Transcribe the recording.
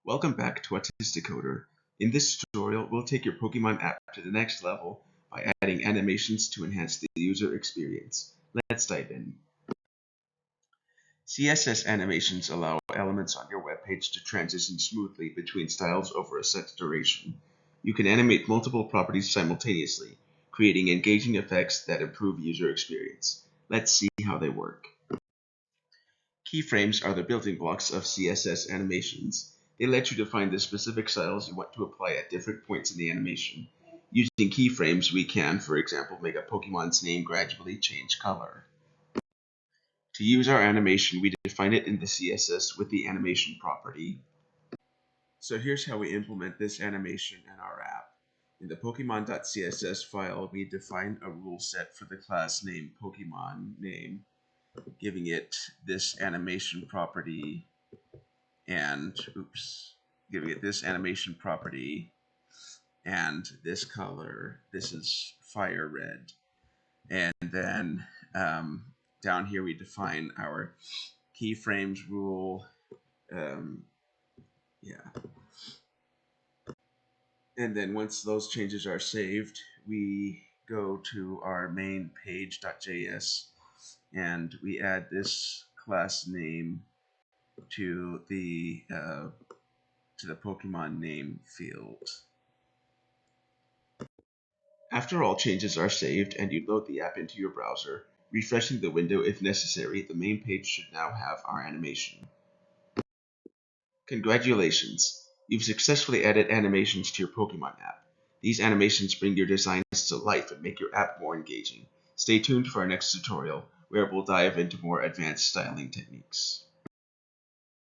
Welcome back to Autistic. In this tutorial, we'll take your Pokemon app to the next level by adding animations to enhance the user experience. Let's dive in. CSS animations allow elements on your web page to transition smoothly between styles over a set duration. You can animate multiple properties simultaneously, creating engaging effects that improve user experience. Let's see how they work. Keyframes are the building blocks of CSS animations. They let you define the specific styles you want to apply at different points in the animation. Using keyframes, we can, for example, make a Pokemon's name gradually change color. To use our animation, we define it in the CSS with the animation property. So here's how we implement this animation in our app. In the Pokemon.css file, we define a rule set for the class name Pokemon name, giving it this animation property and giving it this animation property and this color. This is fire red. And then down here we define our keyframes rule. And then once those changes are saved, we go to our main page.js and we add this class name to the Pokemon name field. After all changes are saved and you load the app into your browser, refreshing the window if necessary, the main page should now have our animation. Congratulations! You've successfully added animations to your Pokemon app. These animations bring your designs to life and make your app more engaging. Stay tuned for our next tutorial, where we'll dive into more advanced styling techniques.